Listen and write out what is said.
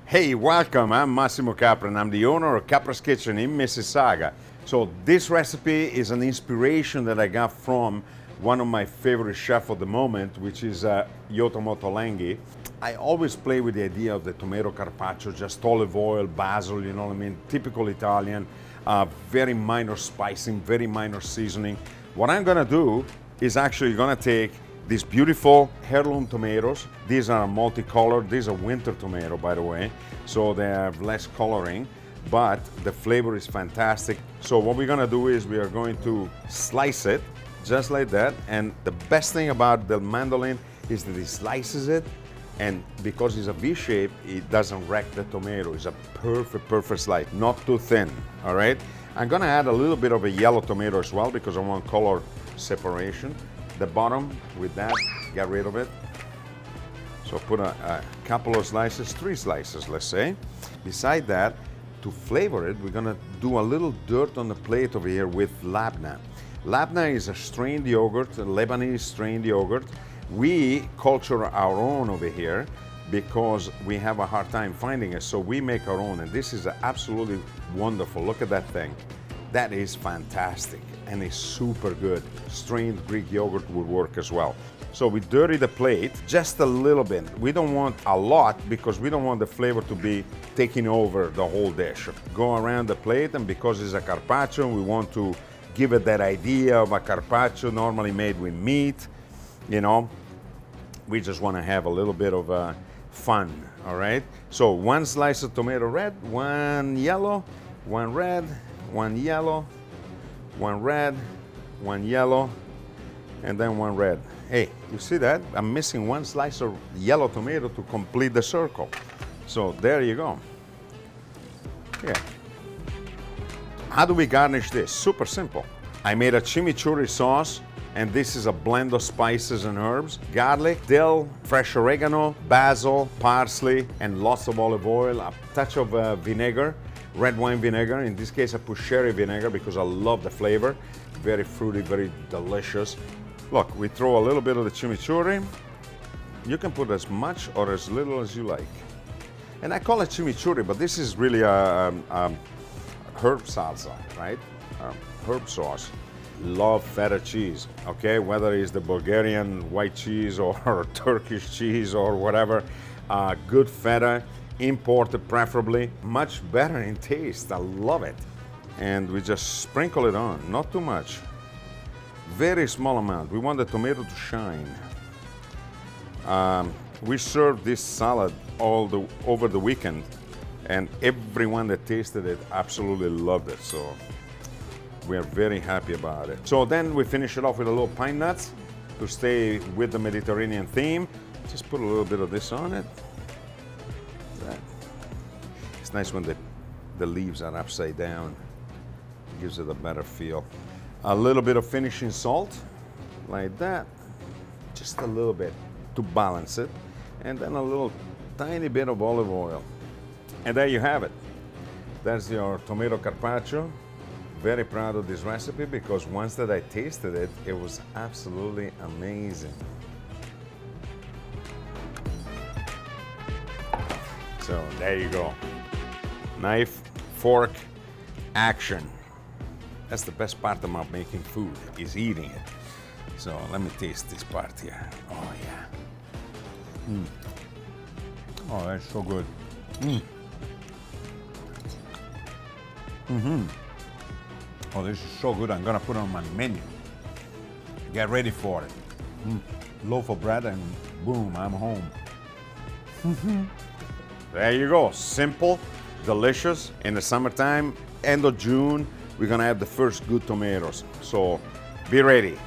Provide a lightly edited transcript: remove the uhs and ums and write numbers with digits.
Hey, welcome. I'm Massimo Capra and I'm the owner of Capras Kitchen in Mississauga. So this recipe is an inspiration that I got from one of my favorite chefs of the moment, which is Yoto. I always play with the idea of the tomato carpaccio, just olive oil, basil, you know what I mean, typical Italian, very minor spicing, very minor seasoning. What I'm gonna do is actually gonna take these beautiful heirloom tomatoes. These are multicolored. These are winter tomato, by the way, so they have less coloring, but the flavor is fantastic. So what we're gonna do is we are going to slice it just like that. And the best thing about the mandolin is that he slices it, and because it's a V shape, it doesn't wreck the tomato. It's a perfect slice, not too thin, all right? I'm gonna add a little bit of a yellow tomato as well because I want color separation. The bottom with that, get rid of it. So put a couple of slices, 3 slices, let's say. Beside that, to flavor it, we're gonna do a little dirt on the plate over here with labna. Labna is a strained yogurt, a Lebanese strained yogurt. We culture our own over here because we have a hard time finding it, so we make our own, and this is absolutely wonderful. Look at that thing. That is fantastic, and it's super good. Strained Greek yogurt would work as well. So we dirty the plate just a little bit. We don't want a lot because we don't want the flavor to be taking over the whole dish. Go around the plate, and because it's a carpaccio, we want to give it that idea of a carpaccio normally made with meat, you know. We just want to have a little bit of fun, all right? So 1 slice of tomato red, 1 yellow, 1 red, 1 yellow, 1 red, 1 yellow, and then 1 red. Hey, you see that? I'm missing 1 slice of yellow tomato to complete the circle. So there you go. Yeah. How do we garnish this? Super simple. I made a chimichurri sauce, and this is a blend of spices and herbs: garlic, dill, fresh oregano, basil, parsley, and lots of olive oil, a touch of vinegar, red wine vinegar. In this case, I put sherry vinegar because I love the flavor. Very fruity, very delicious. Look, we throw a little bit of the chimichurri. You can put as much or as little as you like. And I call it chimichurri, but this is really a herb salsa, right? Herb sauce. Love feta cheese, okay? Whether it's the Bulgarian white cheese or Turkish cheese or whatever, good feta, imported preferably, much better in taste. I love it. And we just sprinkle it on, not too much. Very small amount. We want the tomato to shine. We served this salad over the weekend, and everyone that tasted it absolutely loved it. So we are very happy about it. So then we finish it off with a little pine nuts to stay with the Mediterranean theme. Just put a little bit of this on it. It's nice when the leaves are upside down. It gives it a better feel. A little bit of finishing salt, like that. Just a little bit to balance it. And then a little tiny bit of olive oil. And there you have it. That's your tomato carpaccio. Very proud of this recipe because once that I tasted it, it was absolutely amazing. So there you go. Knife, fork, action. That's the best part about making food, is eating it. So let me taste this part here. Oh yeah. Oh, that's so good. Oh, this is so good. I'm gonna put it on my menu. Get ready for it. Loaf of bread and boom, I'm home. There you go. Simple, delicious. In the summertime, end of June, we're gonna have the first good tomatoes. So be ready.